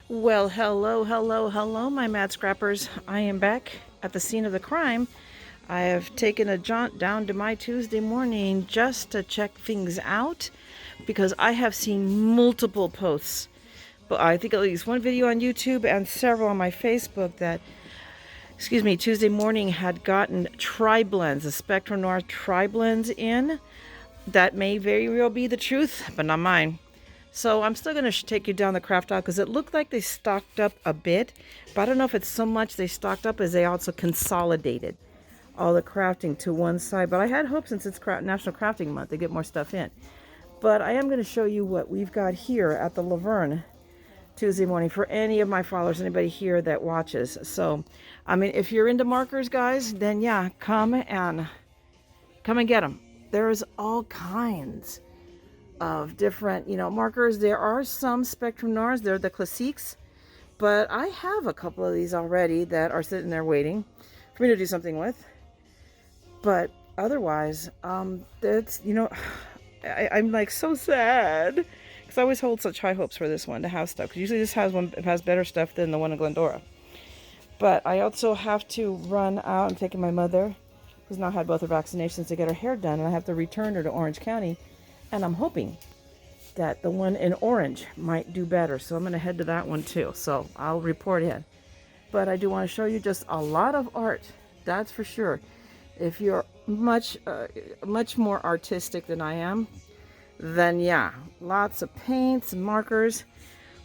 Well, hello, hello, hello, my mad scrappers. I am back at the scene of the crime. I have taken a jaunt down to my Tuesday morning just to check things out because I have seen multiple posts. But I think at least one video on YouTube and several on my Facebook that, Tuesday morning had gotten tri-blends, the Spectrum Noir tri-blends in. That may very well be the truth, but not mine. So I'm still going to take you down the craft aisle because it looked like they stocked up a bit, but I don't know if it's so much they stocked up as they also consolidated all the crafting to one side. But I had hoped since it's National Crafting Month to get more stuff in. But I am going to show you what we've got here at the Laverne Tuesday morning for any of my followers, anybody here that watches. So, I mean, if you're into markers, guys, then yeah, come and get them. There's all kinds of different, markers. There are some Spectrum Noirs. They're the classiques, but I have a couple of these already that are sitting there waiting for me to do something with. But otherwise, it's, I'm like so sad because I always hold such high hopes for this one to have stuff. Because usually this has better stuff than the one in Glendora. But I also have to run out. I'm taking my mother, who's now had both her vaccinations, to get her hair done, and I have to return her to Orange County. And I'm hoping that the one in orange might do better. So I'm going to head to that one too. So I'll report in. But I do want to show you just a lot of art. That's for sure. If you're much more artistic than I am, then yeah, lots of paints and markers.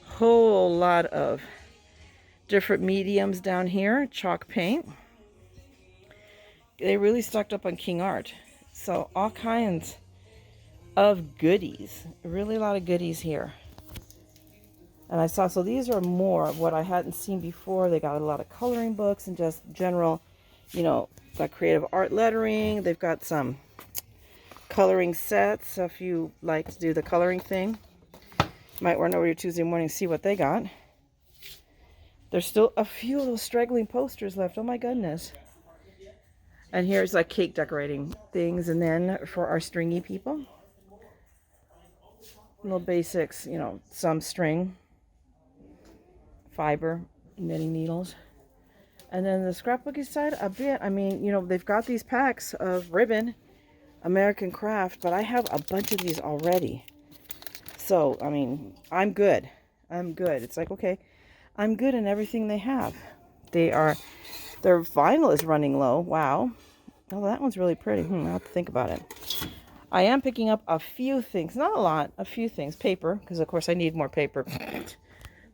Whole lot of different mediums down here. Chalk paint. They really stocked up on King Art. So all kinds of goodies, really a lot of goodies here. And I saw, so these are more of what I hadn't seen before. They got a lot of coloring books and just general, like creative art lettering. They've got some coloring sets, so if you like to do the coloring thing, you might run over your Tuesday morning and see what they got. There's still a few of those straggling posters left. Oh my goodness. And here's like cake decorating things, and then for our stringy people, little basics, some string, fiber, knitting needles. And then the scrapbooky side, a bit. I mean, they've got these packs of ribbon, American Craft, but I have a bunch of these already. So, I mean, I'm good. I'm good. It's like, okay, I'm good in everything they have. Their vinyl is running low. Wow. Oh, that one's really pretty. I have to think about it. I am picking up a few things, not a lot, a few things. Paper, because of course I need more paper.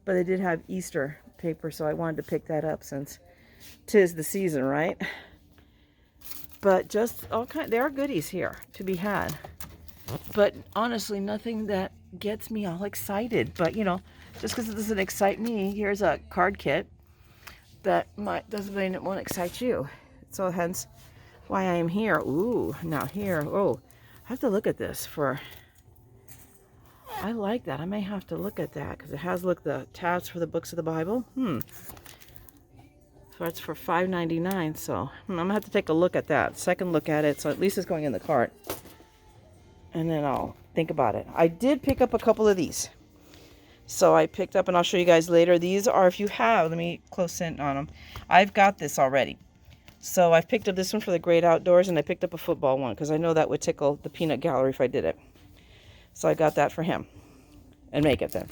But they did have Easter paper, so I wanted to pick that up since 'tis the season, right? But just there are goodies here to be had. But honestly, nothing that gets me all excited. But just because it doesn't excite me, here's a card kit that doesn't mean it won't excite you. So hence why I am here. Ooh, now here. Oh. I have to look at this I like that. I may have to look at that because it has, the tabs for the books of the Bible. So it's for $5.99. So I'm going to have to take a look at that. Second look at it. So at least it's going in the cart. And then I'll think about it. I did pick up a couple of these. So I picked up, and I'll show you guys later. These are, if you have, let me close in on them. I've got this already. So I've picked up this one for the great outdoors, and I picked up a football one because I know that would tickle the peanut gallery if I did it. So I got that for him and make it then.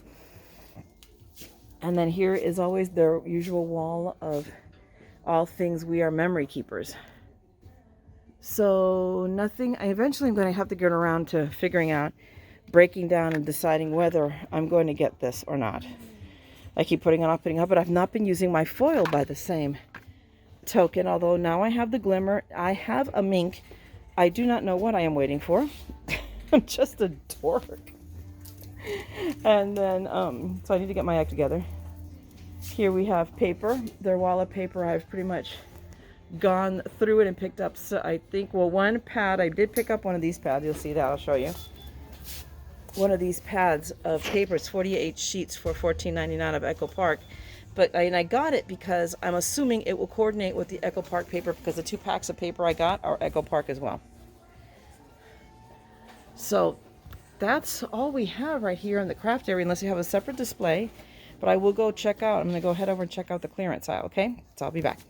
And then here is always their usual wall of all things we are memory keepers. So nothing, eventually I'm going to have to get around to figuring out, breaking down and deciding whether I'm going to get this or not. I keep putting it off, but I've not been using my foil by the same token, although now I have the glimmer. I have a mink. I do not know what I am waiting for. I'm just a dork. And then so I need to get my act together. Here we have paper. Their wall of paper. I've pretty much gone through it and picked up, so I think, one pad. I did pick up one of these pads. You'll see that. I'll show you. One of these pads of paper. It's 48 sheets for $14.99 of Echo Park. But I got it because I'm assuming it will coordinate with the Echo Park paper, because the 2 packs of paper I got are Echo Park as well. So that's all we have right here in the craft area, unless you have a separate display. But I will go check out. I'm going to go head over and check out the clearance aisle, okay? So I'll be back.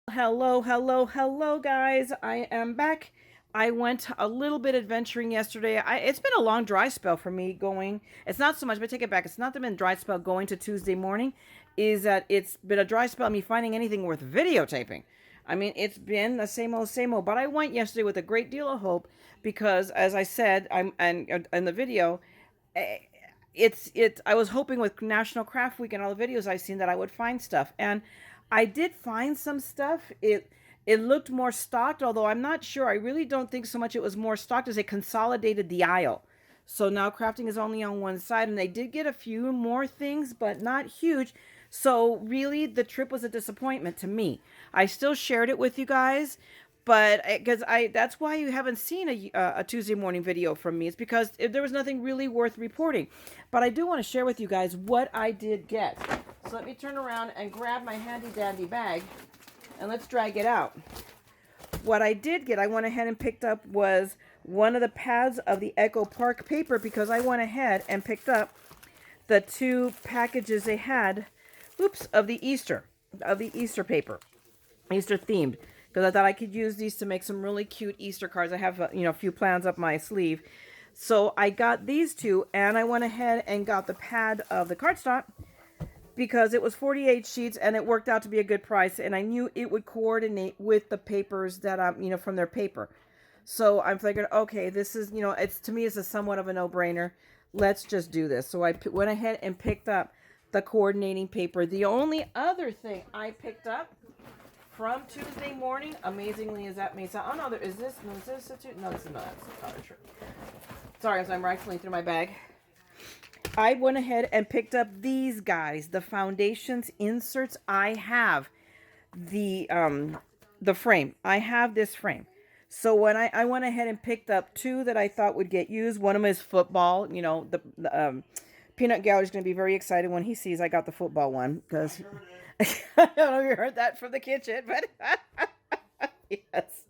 Hello, hello, hello, guys. I am back. I went a little bit adventuring yesterday. It's been a long dry spell for me going. It's not so much, but take it back. It's not been a dry spell going to Tuesday morning. Is that it's been a dry spell me finding anything worth videotaping. I mean, it's been the same old, same old. But I went yesterday with a great deal of hope because, as I said, I'm and in the video, I was hoping with National Craft Week and all the videos I've seen that I would find stuff, and I did find some stuff. It looked more stocked, although I'm not sure. I really don't think so much it was more stocked as they consolidated the aisle. So now crafting is only on one side, and they did get a few more things, but not huge. So really, the trip was a disappointment to me. I still shared it with you guys, but because that's why you haven't seen a Tuesday morning video from me. It's because there was nothing really worth reporting. But I do want to share with you guys what I did get. So let me turn around and grab my handy dandy bag, and let's drag it out. What I did get, I went ahead and picked up was one of the pads of the Echo Park paper, because I went ahead and picked up the 2 packages they had, of the Easter paper, Easter themed, because I thought I could use these to make some really cute Easter cards. I have a few plans up my sleeve, so I got these 2, and I went ahead and got the pad of the cardstock because it was 48 sheets and it worked out to be a good price, and I knew it would coordinate with the papers that from their paper. So I'm thinking, okay, this is, it's, to me, it's a somewhat of a no-brainer. Let's just do this. So I went ahead and picked up the coordinating paper. The only other thing I picked up from Tuesday morning, amazingly, is that may sound, oh no, is this a two? No, this is not true. Sorry, I'm rifling through my bag. I went ahead and picked up these guys, the foundations inserts. I have the frame. I have this frame. So when I went ahead and picked up 2 that I thought would get used. One of them is football. The Peanut Gallery is going to be very excited when he sees I got the football one, because I don't know if you heard that from the kitchen, but yes.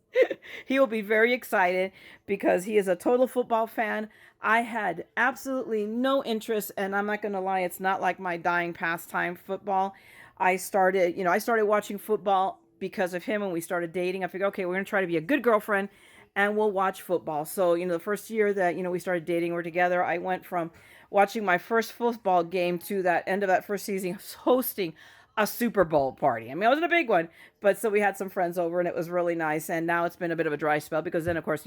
He will be very excited because he is a total football fan. I had absolutely no interest, and I'm not going to lie, it's not like my dying pastime, football. I started watching football because of him, and we started dating. I figured, okay, we're going to try to be a good girlfriend, and we'll watch football. So, the first year that, we started dating, we're together, I went from watching my first football game to that end of that first season hosting a Super Bowl party. I mean, it wasn't a big one, but so we had some friends over, and it was really nice. And now it's been a bit of a dry spell because then, of course,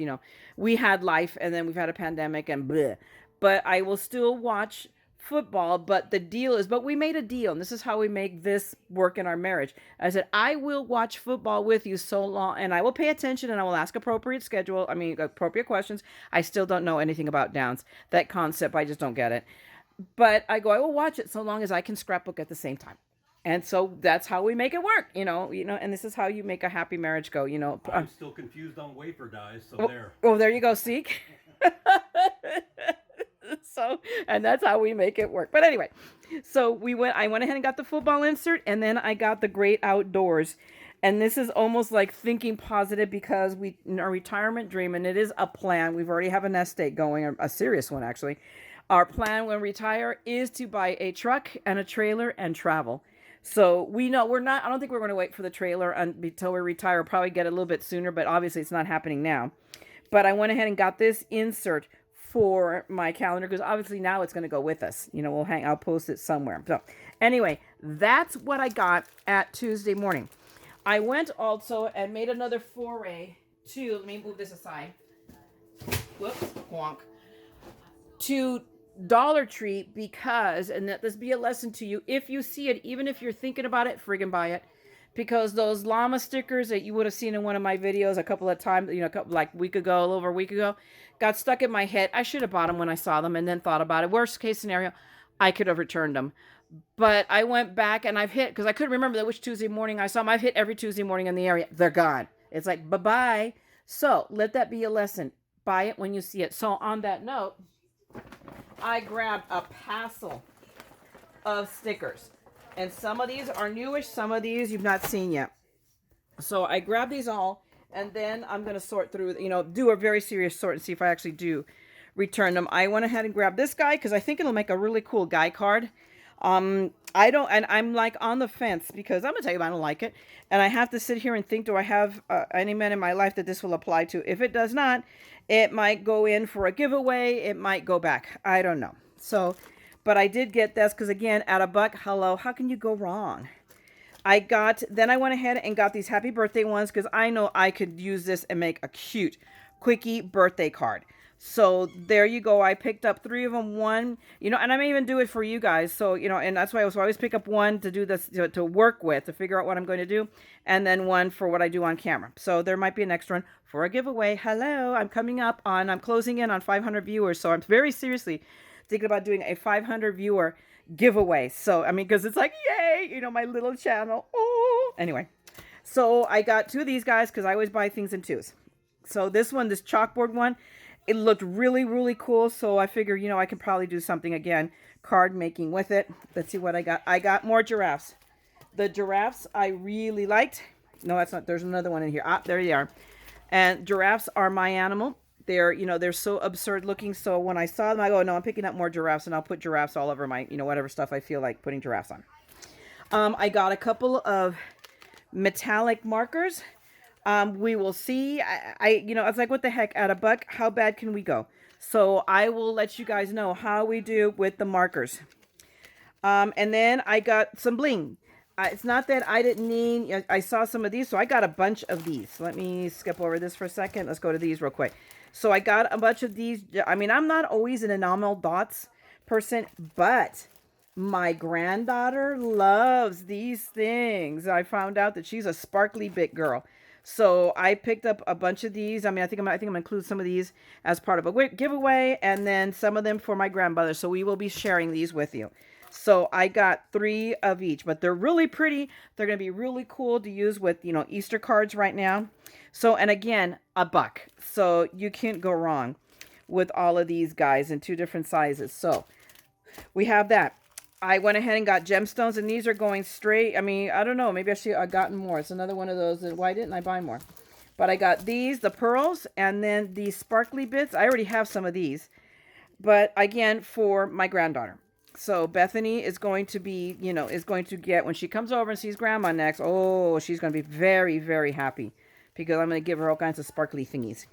we had life, and then we've had a pandemic and bleh. But I will still watch football. But the deal is, but we made a deal, and this is how we make this work in our marriage. I said, I will watch football with you so long, and I will pay attention, and I will ask appropriate questions. I still don't know anything about downs. That concept, I just don't get it. But I will watch it so long as I can scrapbook at the same time. And so that's how we make it work, and this is how you make a happy marriage go, I'm still confused on wafer dyes, so there. Oh, there you go, see? So, and that's how we make it work. But anyway, so I went ahead and got the football insert, and then I got the Great Outdoors. And this is almost like thinking positive, because our retirement dream, and it is a plan. We've already have a nest egg going, a serious one, actually. Our plan when we retire is to buy a truck and a trailer and travel. So I don't think we're going to wait for the trailer until we retire. We'll probably get it a little bit sooner, but obviously it's not happening now. But I went ahead and got this insert for my calendar, because obviously now it's going to go with us. I'll post it somewhere. So anyway, that's what I got at Tuesday morning. I went also and made another foray let me move this aside. Whoops, wonk. To Dollar Tree, because, and let this be a lesson to you, if you see it, even if you're thinking about it, friggin' buy it, because those llama stickers that you would have seen in one of my videos a couple of times, a little over a week ago, got stuck in my head. I should have bought them when I saw them and then thought about it. Worst case scenario, I could have returned them. But I went back and I've hit, because I couldn't remember which Tuesday morning I saw them. I've hit every Tuesday morning in the area. They're gone. It's like, bye-bye. So let that be a lesson. Buy it when you see it. So on that note, I grabbed a passel of stickers, and some of these are newish, some of these you've not seen yet. So I grabbed these all, and then I'm going to sort through, do a very serious sort and see if I actually do return them. I went ahead and grabbed this guy because I think it'll make a really cool guy card. I don't, and I'm like on the fence because I'm gonna tell you I don't like it, and I have to sit here and think: do I have any men in my life that this will apply to? If it does not, it might go in for a giveaway. It might go back. I don't know. So, but I did get this because again, at a buck, hello, how can you go wrong? Then I went ahead and got these happy birthday ones because I know I could use this and make a cute quickie birthday card. So there you go. I picked up 3 of them. One, and I may even do it for you guys. So, and that's why I always pick up one to do this, to work with, to figure out what I'm going to do. And then one for what I do on camera. So there might be an extra one for a giveaway. Hello, I'm closing in on 500 viewers. So I'm very seriously thinking about doing a 500 viewer giveaway. So, I mean, because it's like, yay, my little channel. Oh, anyway. So I got 2 of these guys because I always buy things in 2s. So this chalkboard one, it looked really, really cool. So I figure, I can probably do something again, card making with it. Let's see what I got. I got more giraffes. The giraffes I really liked. No, that's not. There's another one in here. Ah, there you are. And giraffes are my animal. They're so absurd looking. So when I saw them, I go, no, I'm picking up more giraffes, and I'll put giraffes all over my, whatever stuff I feel like putting giraffes on. I got a couple of metallic markers. We will see. It's like, what the heck, at a buck, how bad can we go? So I will let you guys know how we do with the markers. And then I got some bling. It's not that I didn't need, I saw some of these, so I got a bunch of these. Let me skip over this for a second. Let's go to these real quick. So I got a bunch of these. I mean, I'm not always an enamel dots person, but my granddaughter loves these things. I found out that she's a sparkly bit girl. So I picked up a bunch of these. I mean, I think I'm gonna include some of these as part of a giveaway, and then some of them for my grandmother. So we will be sharing these with you. So I got 3 of each, but they're really pretty. They're gonna be really cool to use with, Easter cards right now. So, and again, a buck. So you can't go wrong with all of these guys in 2 different sizes. So we have that. I went ahead and got gemstones, and these are going straight. I mean, I don't know. Maybe I should have gotten more. It's another one of those. Why didn't I buy more? But I got these, the pearls, and then these sparkly bits. I already have some of these. But again, for my granddaughter. So Bethany is going to be, is going to get, when she comes over and sees Grandma next, oh, she's going to be very, very happy. Because I'm going to give her all kinds of sparkly thingies.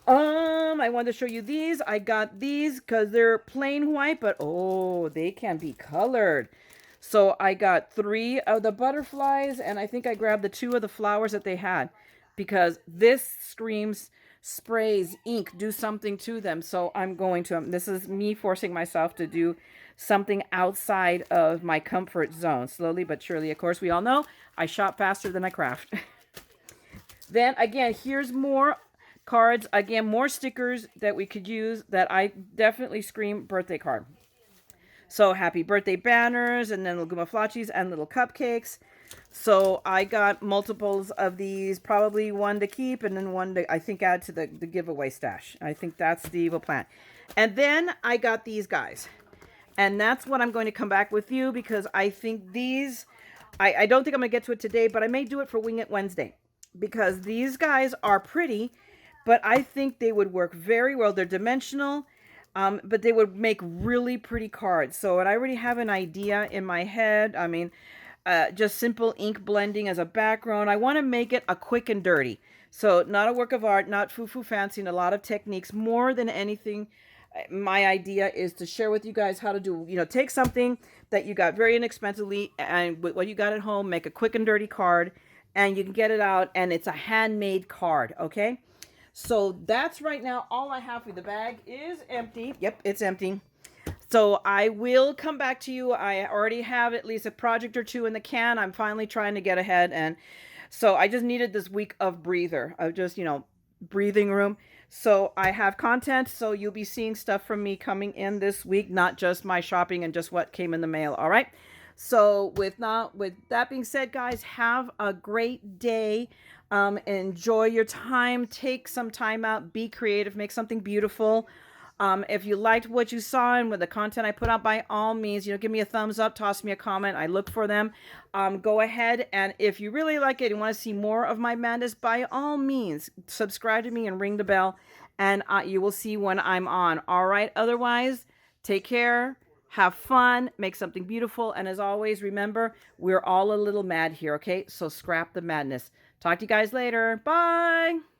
I wanted to show you these. I got these because they're plain white, but oh, they can be colored. So I got 3 of the butterflies, and I think I grabbed the 2 of the flowers that they had because this screams sprays, ink, do something to them. So I'm going to, this is me forcing myself to do something outside of my comfort zone. Slowly but surely, of course, we all know I shop faster than I craft. Then again, here's more cards. Again, more stickers that we could use that I definitely scream birthday card. So happy birthday banners, and then little gumaflachis and little cupcakes. So I got multiples of these, probably 1 to keep and then 1 to, I think, add to the giveaway stash. I think that's the evil plan. And then I got these guys. And that's what I'm going to come back with you because I think these, I don't think I'm going to get to it today, but I may do it for Wing It Wednesday. Because these guys are pretty, but I think they would work very well. They're dimensional, but they would make really pretty cards. So, and I already have an idea in my head. I mean, just simple ink blending as a background. I want to make it a quick and dirty. So not a work of art, not foo-foo fancy, and a lot of techniques. More than anything, my idea is to share with you guys how to do, take something that you got very inexpensively and with what you got at home, make a quick and dirty card, and you can get it out, and it's a handmade card, okay? So that's right now all I have for you. The bag is empty. Yep, it's empty. So I will come back to you. I already have at least a project or 2 in the can. I'm finally trying to get ahead, and so I just needed this week of breather, of just, breathing room. So I have content, so you'll be seeing stuff from me coming in this week, not just my shopping and just what came in the mail, all right? So with that being said, guys, have a great day. Enjoy your time. Take some time out. Be creative. Make something beautiful. If you liked what you saw and with the content I put out, by all means, give me a thumbs up. Toss me a comment. I look for them. Go ahead, and if you really like it and want to see more of my madness, by all means, subscribe to me and ring the bell, and you will see when I'm on. All right. Otherwise, take care. have fun, make something beautiful. And as always, remember, we're all a little mad here, okay? So scrap the madness. Talk to you guys later. Bye.